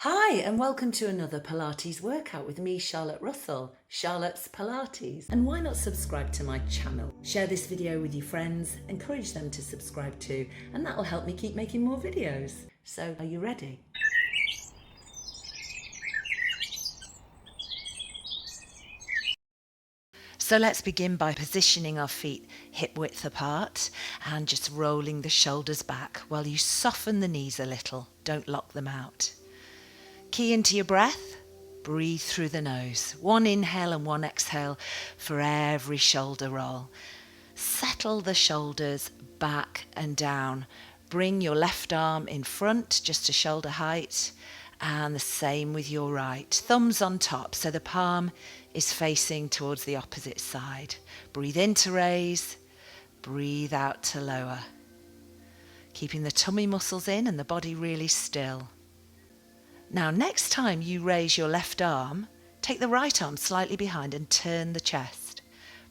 Hi, and welcome to another Pilates workout with me, Charlotte Russell, Charlotte's Pilates. And why not subscribe to my channel? Share this video with your friends, encourage them to subscribe too, and that'll help me keep making more videos. So, are you ready? So let's begin by positioning our feet hip width apart and just rolling the shoulders back while you soften the knees a little. Don't lock them out. Key into your breath. Breathe through the nose. One inhale and one exhale for every shoulder roll. Settle the shoulders back and down. Bring your left arm in front just to shoulder height, and the same with your right. Thumbs on top so the palm is facing towards the opposite side. Breathe in to raise, breathe out to lower. Keeping the tummy muscles in and the body really still. Now, next time you raise your left arm, take the right arm slightly behind and turn the chest.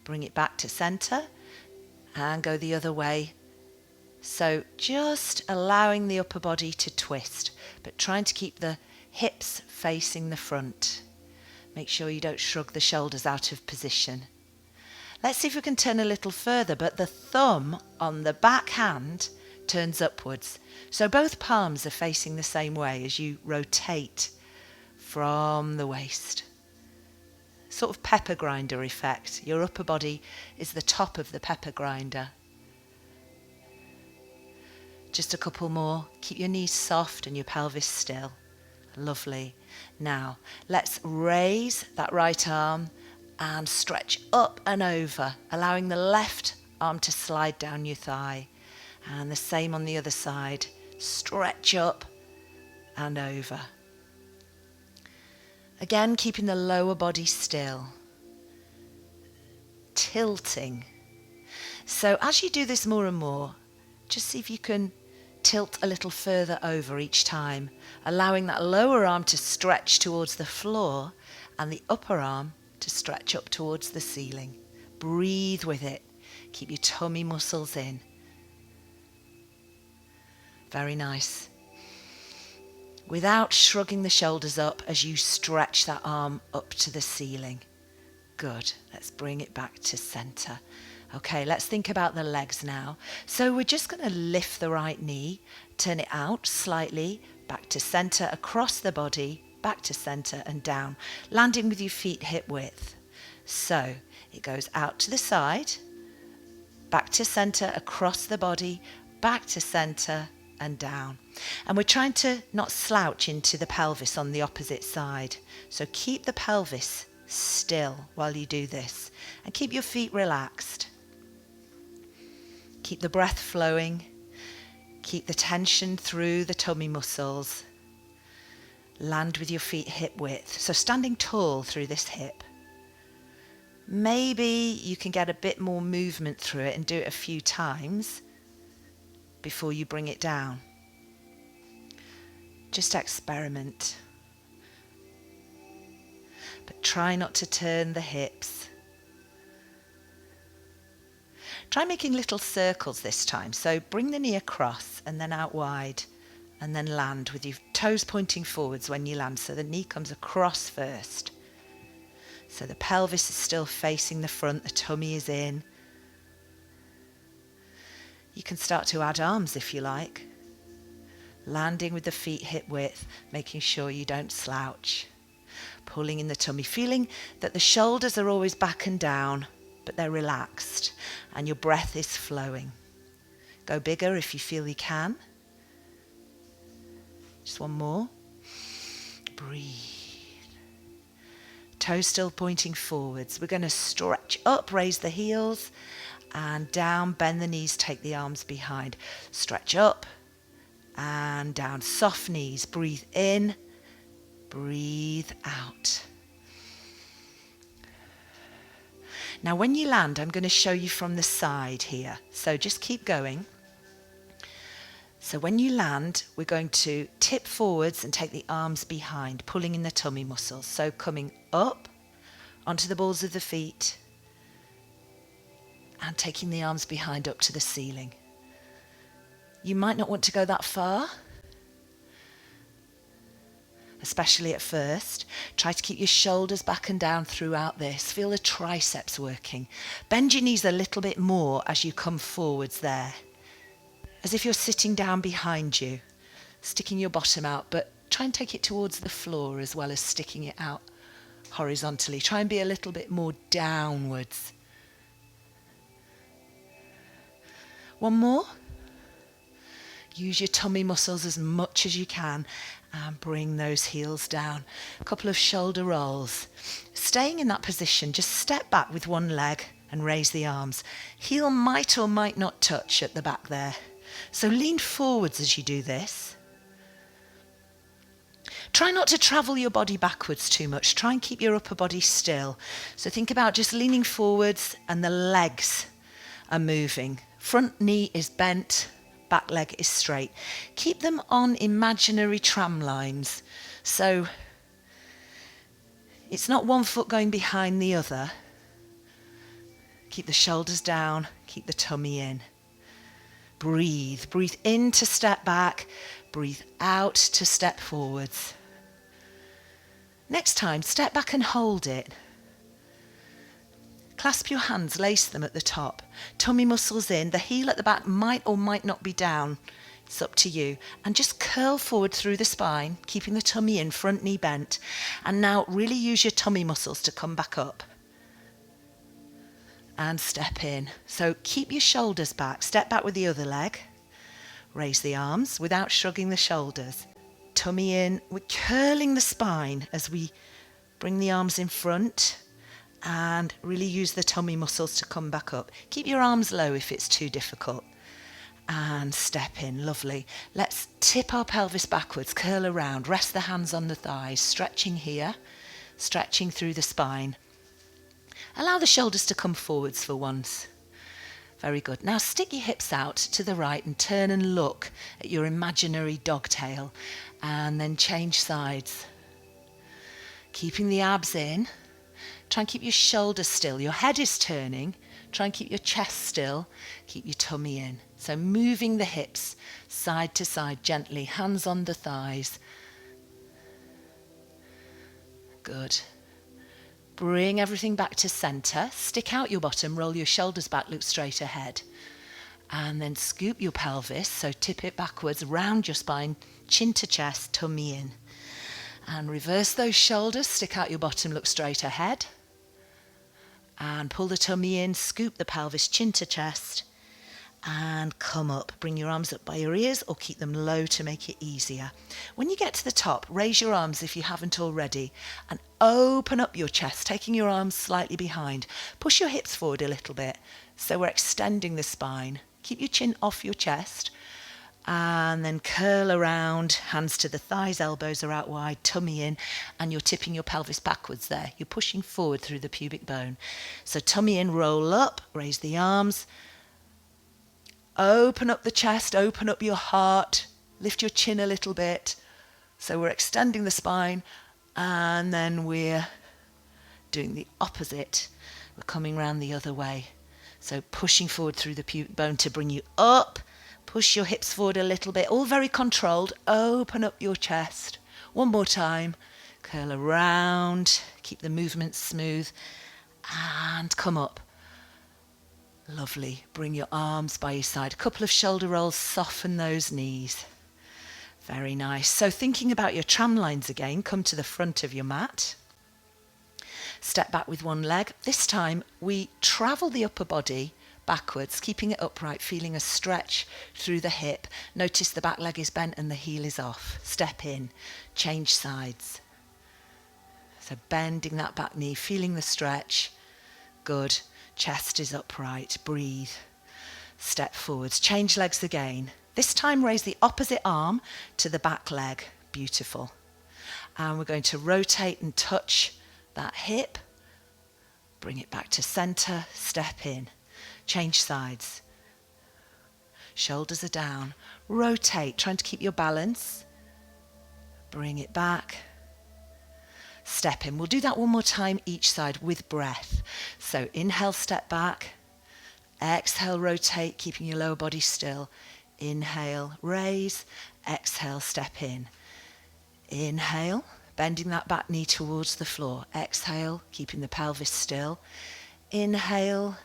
Bring it back to center and go the other way. So just allowing the upper body to twist, but trying to keep the hips facing the front. Make sure you don't shrug the shoulders out of position. Let's see if we can turn a little further, but the thumb on the back hand turns upwards. So both palms are facing the same way as you rotate from the waist. Sort of pepper grinder effect. Your upper body is the top of the pepper grinder. Just a couple more. Keep your knees soft and your pelvis still. Lovely. Now, let's raise that right arm and stretch up and over, allowing the left arm to slide down your thigh. And the same on the other side. Stretch up and over. Again, keeping the lower body still. Tilting. So as you do this more and more, just see if you can tilt a little further over each time, allowing that lower arm to stretch towards the floor and the upper arm to stretch up towards the ceiling. Breathe with it. Keep your tummy muscles in. Very nice. Without shrugging the shoulders up as you stretch that arm up to the ceiling. Good. Let's bring it back to center. Okay, let's think about the legs now. So we're just going to lift the right knee, turn it out slightly, back to center, across the body, back to center and down, landing with your feet hip width. So it goes out to the side, back to center, across the body, back to center and down. And we're trying to not slouch into the pelvis on the opposite side. So keep the pelvis still while you do this and keep your feet relaxed. Keep the breath flowing. Keep the tension through the tummy muscles. Land with your feet hip width. So standing tall through this hip. Maybe you can get a bit more movement through it and do it a few times before you bring it down. Just experiment. But try not to turn the hips. Try making little circles this time. So bring the knee across and then out wide and then land with your toes pointing forwards when you land. So the knee comes across first. So the pelvis is still facing the front, the tummy is in. You can start to add arms if you like. Landing with the feet hip width, making sure you don't slouch. Pulling in the tummy, feeling that the shoulders are always back and down, but they're relaxed and your breath is flowing. Go bigger if you feel you can. Just one more. Breathe. Toes still pointing forwards. We're going to stretch up, raise the heels and down, bend the knees, take the arms behind. Stretch up and down, soft knees. Breathe in, breathe out. Now when you land, I'm going to show you from the side here. So just keep going. So when you land, we're going to tip forwards and take the arms behind, pulling in the tummy muscles. So coming up onto the balls of the feet and taking the arms behind up to the ceiling. You might not want to go that far, especially at first. Try to keep your shoulders back and down throughout this. Feel the triceps working. Bend your knees a little bit more as you come forwards there, as if you're sitting down behind you, sticking your bottom out, but try and take it towards the floor as well as sticking it out horizontally. Try and be a little bit more downwards. One more. Use your tummy muscles as much as you can and bring those heels down. A couple of shoulder rolls. Staying in that position, just step back with one leg and raise the arms. Heel might or might not touch at the back there. So lean forwards as you do this. Try not to travel your body backwards too much. Try and keep your upper body still. So think about just leaning forwards and the legs are moving. Front knee is bent, back leg is straight. Keep them on imaginary tram lines. So it's not one foot going behind the other. Keep the shoulders down, keep the tummy in. Breathe. Breathe in to step back. Breathe out to step forwards. Next time, step back and hold it. Clasp your hands, lace them at the top. Tummy muscles in. The heel at the back might or might not be down. It's up to you. And just curl forward through the spine, keeping the tummy in, front knee bent. And now really use your tummy muscles to come back up. And step in. So keep your shoulders back. Step back with the other leg. Raise the arms without shrugging the shoulders. Tummy in. We're curling the spine as we bring the arms in front. And really use the tummy muscles to come back up. Keep your arms low if it's too difficult. And step in, lovely. Let's tip our pelvis backwards, curl around, rest the hands on the thighs, stretching here, stretching through the spine. Allow the shoulders to come forwards for once. Very good. Now stick your hips out to the right and turn and look at your imaginary dog tail. And then change sides. Keeping the abs in. Try and keep your shoulders still. Your head is turning. Try and keep your chest still. Keep your tummy in. So moving the hips side to side gently. Hands on the thighs. Good. Bring everything back to center. Stick out your bottom. Roll your shoulders back. Look straight ahead. And then scoop your pelvis. So tip it backwards. Round your spine. Chin to chest. Tummy in. And reverse those shoulders. Stick out your bottom. Look straight ahead. And pull the tummy in, scoop the pelvis, chin to chest, and come up. Bring your arms up by your ears or keep them low to make it easier. When you get to the top, raise your arms if you haven't already, and open up your chest, taking your arms slightly behind. Push your hips forward a little bit, so we're extending the spine. Keep your chin off your chest, and then curl around, hands to the thighs, elbows are out wide, tummy in, and you're tipping your pelvis backwards there. You're pushing forward through the pubic bone. So tummy in, roll up, raise the arms, open up the chest, open up your heart, lift your chin a little bit. So we're extending the spine, and then we're doing the opposite. We're coming round the other way. So pushing forward through the pubic bone to bring you up. Push your hips forward a little bit, all very controlled. Open up your chest. One more time. Curl around. Keep the movement smooth. And come up. Lovely. Bring your arms by your side. A couple of shoulder rolls. Soften those knees. Very nice. So thinking about your tram lines again, come to the front of your mat. Step back with one leg. This time we travel the upper body backwards, keeping it upright, feeling a stretch through the hip. Notice the back leg is bent and the heel is off. Step in, change sides. So bending that back knee, feeling the stretch. Good. Chest is upright. Breathe. Step forwards. Change legs again. This time raise the opposite arm to the back leg. Beautiful. And we're going to rotate and touch that hip. Bring it back to center. Step in. Change sides. Shoulders are down. Rotate, trying to keep your balance. Bring it back. Step in. We'll do that one more time each side with breath. So inhale, step back. Exhale, rotate, keeping your lower body still. Inhale, raise. Exhale, step in. Inhale, bending that back knee towards the floor. Exhale, keeping the pelvis still. Inhale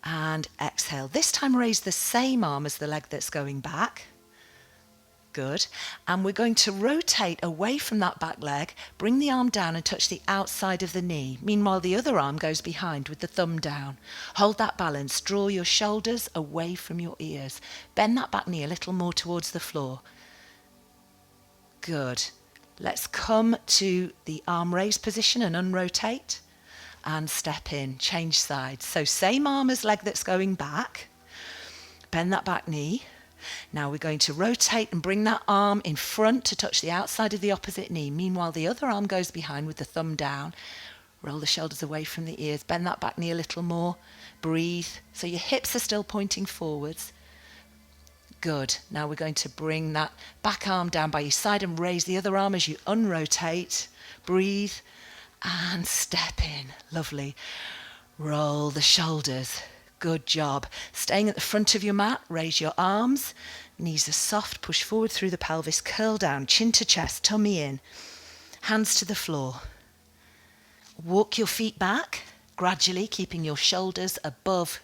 and exhale. This time raise the same arm as the leg that's going back. Good. And we're going to rotate away from that back leg, bring the arm down and touch the outside of the knee. Meanwhile, the other arm goes behind with the thumb down. Hold that balance. Draw your shoulders away from your ears. Bend that back knee a little more towards the floor. Good. Let's come to the arm raised position and unrotate and step in. Change sides. So same arm as leg that's going back. Bend that back knee. Now we're going to rotate and bring that arm in front to touch the outside of the opposite knee. Meanwhile, the other arm goes behind with the thumb down. Roll the shoulders away from the ears. Bend that back knee a little more. Breathe. So your hips are still pointing forwards. Good. Now we're going to bring that back arm down by your side and raise the other arm as you unrotate. Breathe and step in. Lovely. Roll the shoulders. Good job. Staying at the front of your mat, raise your arms. Knees are soft, push forward through the pelvis, curl down, chin to chest, tummy in. Hands to the floor. Walk your feet back, gradually keeping your shoulders above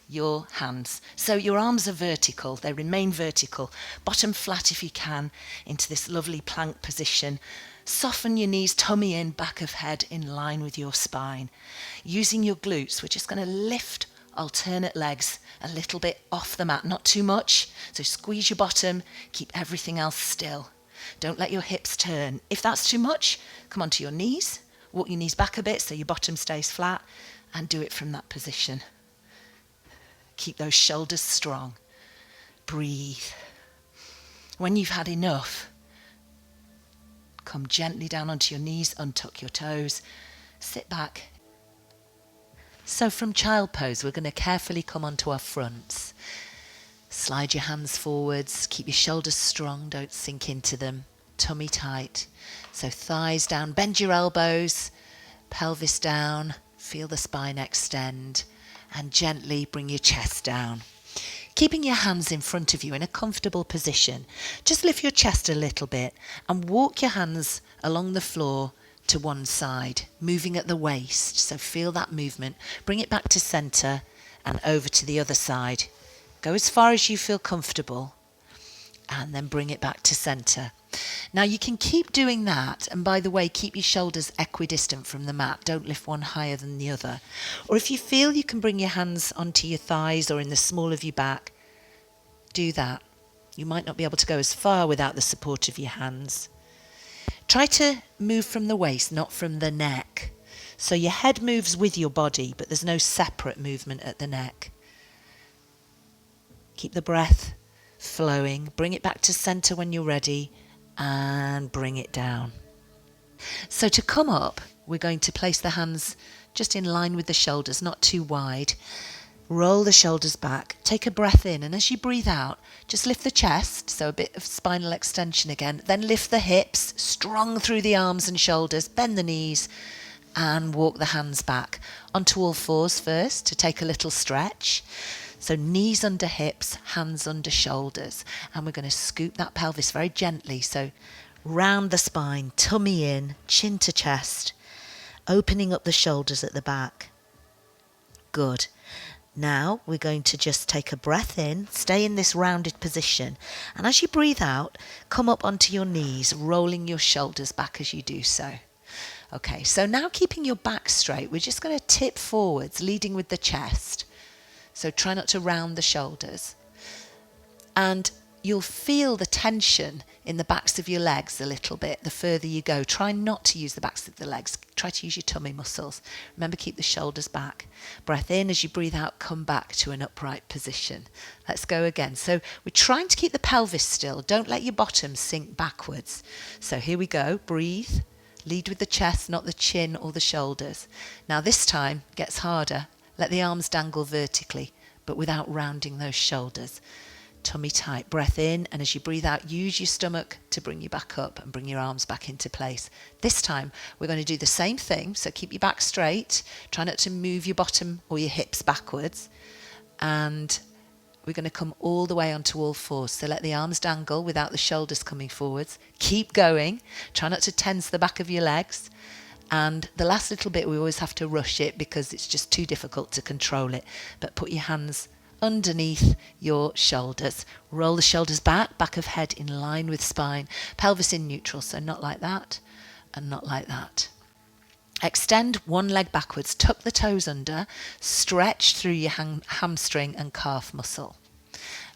your hands. So your arms are vertical, they remain vertical. Bottom flat if you can, into this lovely plank position. Soften your knees, tummy in, back of head in line with your spine. Using your glutes, we're just going to lift alternate legs a little bit off the mat, not too much. So squeeze your bottom, keep everything else still. Don't let your hips turn. If that's too much, come onto your knees, walk your knees back a bit so your bottom stays flat, and do it from that position. Keep those shoulders strong. Breathe. When you've had enough, come gently down onto your knees, untuck your toes, sit back. So from child pose, we're going to carefully come onto our fronts. Slide your hands forwards, keep your shoulders strong, don't sink into them. Tummy tight. So thighs down, bend your elbows, pelvis down, feel the spine extend, and gently bring your chest down. Keeping your hands in front of you in a comfortable position, just lift your chest a little bit and walk your hands along the floor to one side, moving at the waist. So feel that movement. Bring it back to center and over to the other side. Go as far as you feel comfortable and then bring it back to center. Now you can keep doing that, and by the way, keep your shoulders equidistant from the mat. Don't lift one higher than the other. Or if you feel you can bring your hands onto your thighs or in the small of your back, do that. You might not be able to go as far without the support of your hands. Try to move from the waist, not from the neck. So your head moves with your body, but there's no separate movement at the neck. Keep the breath flowing. Bring it back to center when you're ready and bring it down. So to come up, we're going to place the hands just in line with the shoulders, not too wide. Roll the shoulders back, take a breath in, and as you breathe out, just lift the chest, so a bit of spinal extension again. Then lift the hips, strong through the arms and shoulders, bend the knees, and walk the hands back. Onto all fours first to take a little stretch. So knees under hips, hands under shoulders. And we're going to scoop that pelvis very gently. So round the spine, tummy in, chin to chest, opening up the shoulders at the back. Good. Now we're going to just take a breath in, stay in this rounded position, and as you breathe out, come up onto your knees, rolling your shoulders back as you do so. Okay, so now keeping your back straight, we're just going to tip forwards, leading with the chest. So try not to round the shoulders. And you'll feel the tension in the backs of your legs a little bit the further you go. Try not to use the backs of the legs. Try to use your tummy muscles. Remember, keep the shoulders back. Breath in. As you breathe out, come back to an upright position. Let's go again. So we're trying to keep the pelvis still. Don't let your bottom sink backwards. So here we go. Breathe. Lead with the chest, not the chin or the shoulders. Now this time gets harder. Let the arms dangle vertically, but without rounding those shoulders. Tummy tight, breath in, and as you breathe out, use your stomach to bring you back up and bring your arms back into place. This time, we're going to do the same thing, so keep your back straight, try not to move your bottom or your hips backwards, and we're we're going to come all the way onto all fours. So let the arms dangle without the shoulders coming forwards. Keep going. Try not to tense the back of your legs. And the last little bit, we always have to rush it because it's just too difficult to control it. But put your hands underneath your shoulders. Roll the shoulders back of head in line with spine. Pelvis in neutral, so not like that and not like that. Extend one leg backwards, tuck the toes under, stretch through your hamstring and calf muscle.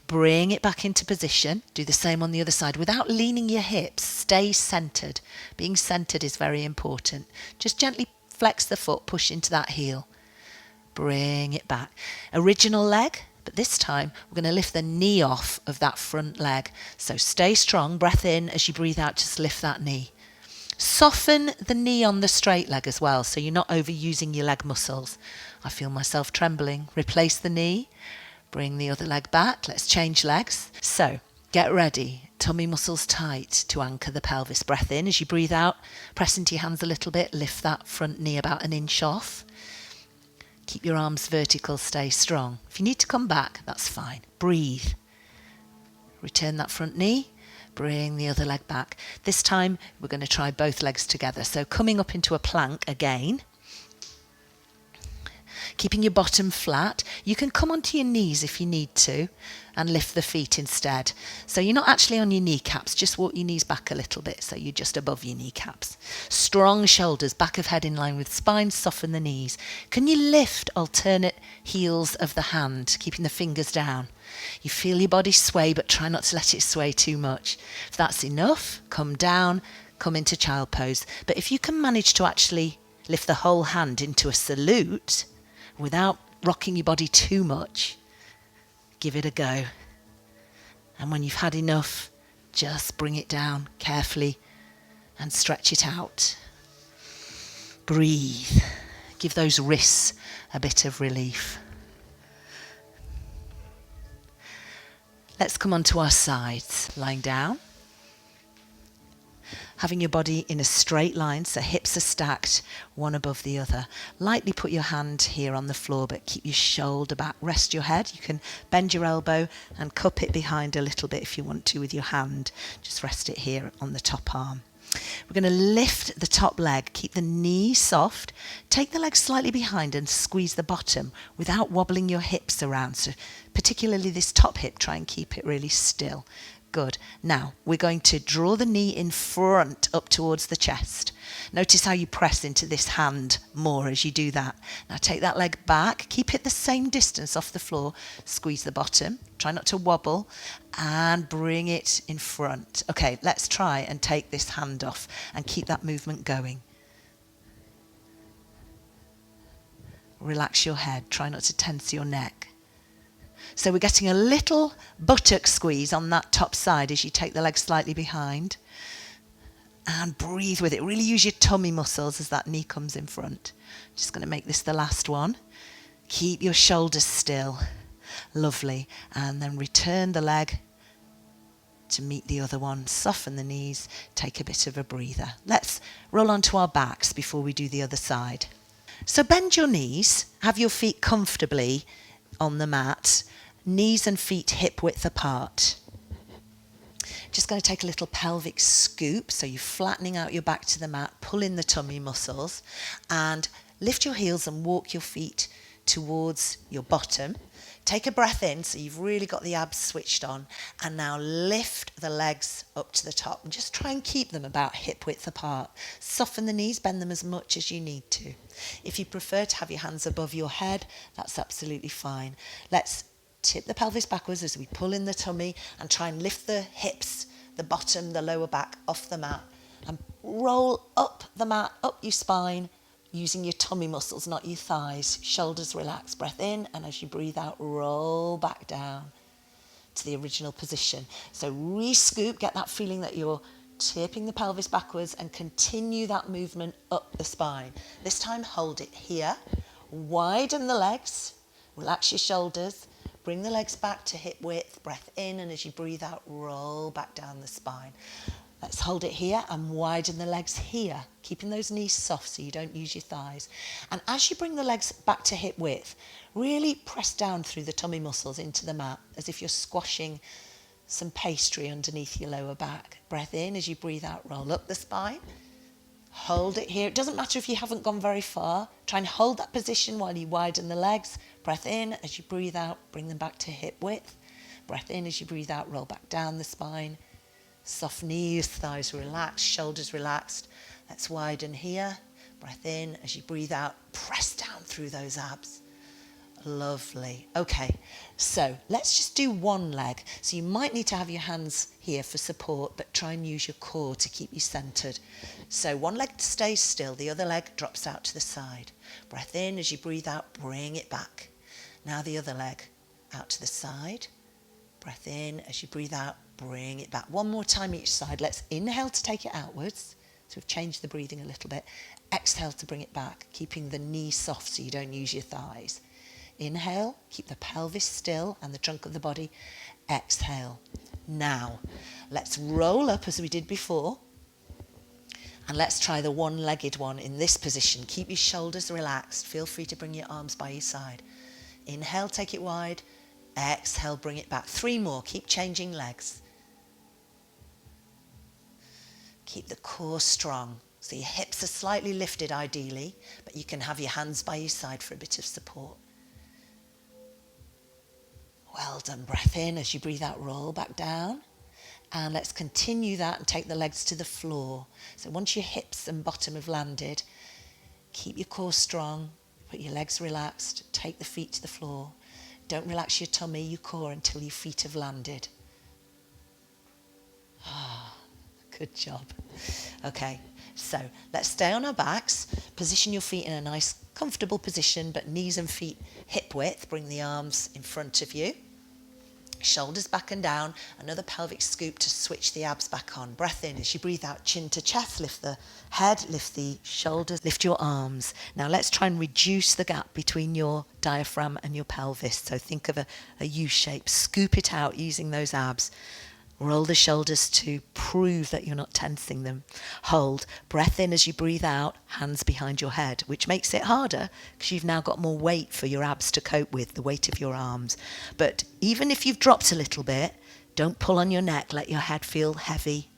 Bring it back into position. Do the same on the other side without leaning your hips. Stay centered. Being centered is very important. Just gently flex the foot, push into that heel. Bring it back. Original leg, but this time we're going to lift the knee off of that front leg. So stay strong. Breath in. As you breathe out, just lift that knee. Soften the knee on the straight leg as well, so you're not overusing your leg muscles. I feel myself trembling. Replace the knee. Bring the other leg back. Let's change legs. So get ready. Tummy muscles tight to anchor the pelvis. Breath in. As you breathe out, press into your hands a little bit. Lift that front knee about 1 inch off. Keep your arms vertical. Stay strong. If you need to come back, that's fine. Breathe. Return that front knee. Bring the other leg back. This time we're going to try both legs together. So coming up into a plank again. Keeping your bottom flat. You can come onto your knees if you need to and lift the feet instead. So you're not actually on your kneecaps, just walk your knees back a little bit so you're just above your kneecaps. Strong shoulders, back of head in line with spine, soften the knees. Can you lift alternate heels of the hand, keeping the fingers down? You feel your body sway, but try not to let it sway too much. If that's enough, come down, come into child pose. But if you can manage to actually lift the whole hand into a salute without rocking your body too much, give it a go. And when you've had enough, just bring it down carefully and stretch it out. Breathe. Give those wrists a bit of relief. Let's come onto our sides, lying down. Having your body in a straight line, so hips are stacked, one above the other. Lightly put your hand here on the floor, but keep your shoulder back. Rest your head. You can bend your elbow and cup it behind a little bit if you want to with your hand. Just rest it here on the top arm. We're going to lift the top leg. Keep the knee soft. Take the leg slightly behind and squeeze the bottom without wobbling your hips around. So particularly this top hip, try and keep it really still. Good. Now, we're going to draw the knee in front up towards the chest. Notice how you press into this hand more as you do that. Now take that leg back. Keep it the same distance off the floor. Squeeze the bottom. Try not to wobble. And bring it in front. Okay, let's try and take this hand off and keep that movement going. Relax your head. Try not to tense your neck. So we're getting a little buttock squeeze on that top side as you take the leg slightly behind. And breathe with it. Really use your tummy muscles as that knee comes in front. Just going to make this the last one. Keep your shoulders still. Lovely. And then return the leg to meet the other one. Soften the knees. Take a bit of a breather. Let's roll onto our backs before we do the other side. So bend your knees. Have your feet comfortably on the mat. Knees and feet hip width apart. Just going to take a little pelvic scoop, so you're flattening out your back to the mat, pull in the tummy muscles, and lift your heels and walk your feet towards your bottom. Take a breath in, so you've really got the abs switched on, and now lift the legs up to the top, and just try and keep them about hip width apart. Soften the knees, bend them as much as you need to. If you prefer to have your hands above your head, that's absolutely fine. Let's tip the pelvis backwards as we pull in the tummy and try and lift the hips, the bottom, the lower back off the mat, and roll up the mat, up your spine, using your tummy muscles, not your thighs. Shoulders relax. Breath in, and as you breathe out, roll back down to the original position. So re-scoop, get that feeling that you're tipping the pelvis backwards, and continue that movement up the spine. This time, hold it here. Widen the legs. Relax your shoulders. Bring the legs back to hip width. Breath in, and as you breathe out, roll back down the spine. Let's hold it here and widen the legs here, keeping those knees soft so you don't use your thighs. And as you bring the legs back to hip width, really press down through the tummy muscles into the mat as if you're squashing some pastry underneath your lower back. Breath in as you breathe out, roll up the spine. Hold it here. It doesn't matter if you haven't gone very far. Try and hold that position while you widen the legs. Breath in as you breathe out, bring them back to hip width. Breath in as you breathe out, roll back down the spine. Soft knees, thighs relaxed, shoulders relaxed. Let's widen here. Breath in as you breathe out, press down through those abs. Lovely. Okay, so let's just do one leg. So you might need to have your hands here for support, but try and use your core to keep you centered. So one leg stays still, the other leg drops out to the side. Breath in as you breathe out, bring it back. Now the other leg out to the side. Breath in as you breathe out, bring it back. One more time each side. Let's inhale to take it outwards. So we've changed the breathing a little bit. Exhale to bring it back, keeping the knees soft so you don't use your thighs. Inhale, keep the pelvis still and the trunk of the body. Exhale. Now, let's roll up as we did before. And let's try the one-legged one in this position. Keep your shoulders relaxed. Feel free to bring your arms by your side. Inhale, take it wide. Exhale, bring it back. 3 more. Keep changing legs. Keep the core strong. So your hips are slightly lifted ideally, but you can have your hands by your side for a bit of support. Well done. Breath in as you breathe out, roll back down. And let's continue that and take the legs to the floor. So once your hips and bottom have landed, keep your core strong, put your legs relaxed, take the feet to the floor. Don't relax your tummy, your core until your feet have landed. Good job. Okay, so let's stay on our backs. Position your feet in a nice, comfortable position, but knees and feet hip width. Bring the arms in front of you. Shoulders back and down. Another pelvic scoop to switch the abs back on. Breath in as you breathe out, chin to chest. Lift the head, lift the shoulders, lift your arms. Now let's try and reduce the gap between your diaphragm and your pelvis. So think of a U shape. Scoop it out using those abs. Roll the shoulders to prove that you're not tensing them. Hold. Breath in as you breathe out, hands behind your head, which makes it harder because you've now got more weight for your abs to cope with, the weight of your arms. But even if you've dropped a little bit, don't pull on your neck. Let your head feel heavy.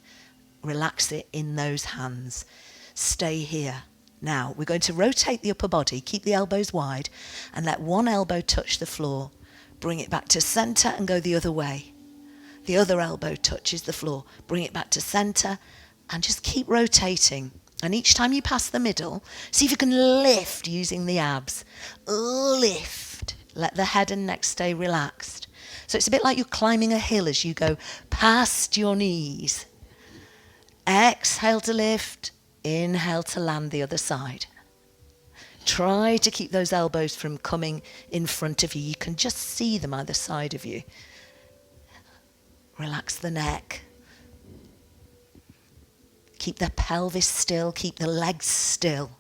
Relax it in those hands. Stay here. Now, we're going to rotate the upper body, keep the elbows wide, and let one elbow touch the floor. Bring it back to center and go the other way. The other elbow touches the floor. Bring it back to center and just keep rotating. And each time you pass the middle, see if you can lift using the abs. Lift. Let the head and neck stay relaxed. So it's a bit like you're climbing a hill as you go past your knees. Exhale to lift. Inhale to land the other side. Try to keep those elbows from coming in front of you. You can just see them either side of you. Relax the neck. Keep the pelvis still. Keep the legs still.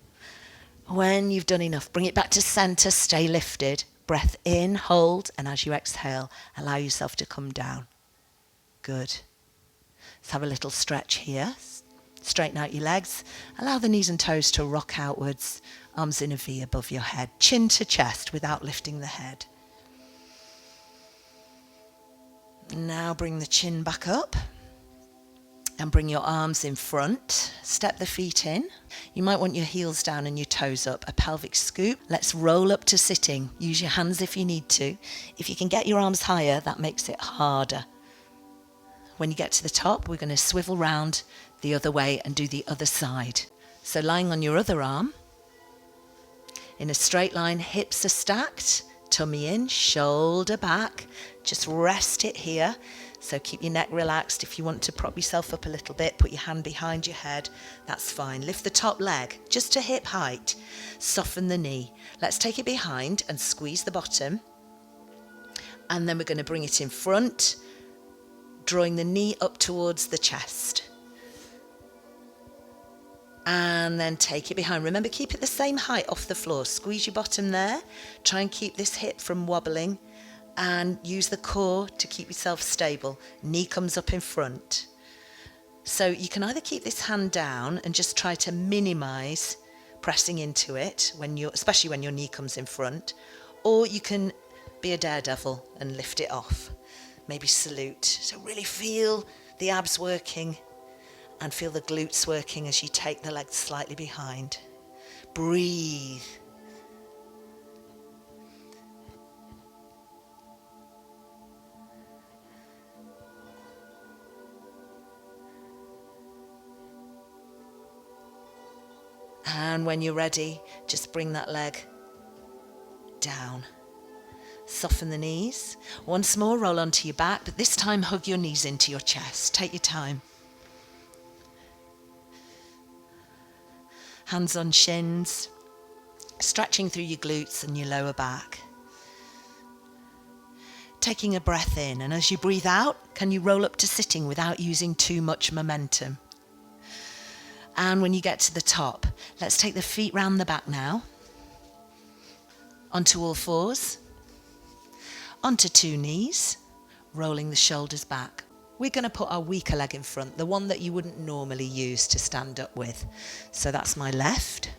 When you've done enough, bring it back to center. Stay lifted. Breath in, hold, and as you exhale, allow yourself to come down. Good. Let's have a little stretch here. Straighten out your legs. Allow the knees and toes to rock outwards. Arms in a V above your head. Chin to chest without lifting the head. Now bring the chin back up and bring your arms in front. Step the feet in. You might want your heels down and your toes up. A pelvic scoop. Let's roll up to sitting. Use your hands if you need to. If you can get your arms higher, that makes it harder. When you get to the top, we're going to swivel round the other way and do the other side. So lying on your other arm, in a straight line, hips are stacked. Tummy in, shoulder back. Just rest it here. So keep your neck relaxed. If you want to prop yourself up a little bit, put your hand behind your head. That's fine. Lift the top leg just to hip height. Soften the knee. Let's take it behind and squeeze the bottom. And then we're going to bring it in front, drawing the knee up towards the chest. And then take it behind. Remember, keep it the same height off the floor. Squeeze your bottom there. Try and keep this hip from wobbling. And use the core to keep yourself stable. Knee comes up in front. So you can either keep this hand down and just try to minimize pressing into it, especially when your knee comes in front, or you can be a daredevil and lift it off. Maybe salute. So really feel the abs working and feel the glutes working as you take the legs slightly behind. Breathe. And when you're ready, just bring that leg down. Soften the knees. Once more, roll onto your back, but this time hug your knees into your chest. Take your time. Hands on shins, stretching through your glutes and your lower back. Taking a breath in, and as you breathe out, can you roll up to sitting without using too much momentum? And when you get to the top, let's take the feet round the back now. Onto all fours. Onto two knees, rolling the shoulders back. We're going to put our weaker leg in front, the one that you wouldn't normally use to stand up with. So that's my left.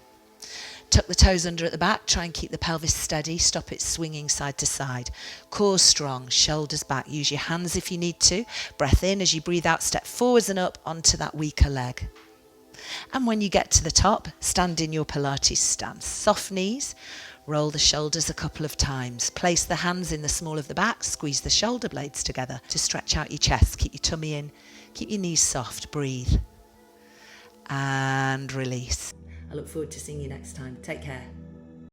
Tuck the toes under at the back, try and keep the pelvis steady, stop it swinging side to side. Core strong, shoulders back. Use your hands if you need to. Breath in, as you breathe out, step forwards and up onto that weaker leg. And when you get to the top, stand in your Pilates stance. Soft knees, roll the shoulders a couple of times. Place the hands in the small of the back, squeeze the shoulder blades together to stretch out your chest. Keep your tummy in, keep your knees soft, breathe. And release. I look forward to seeing you next time. Take care.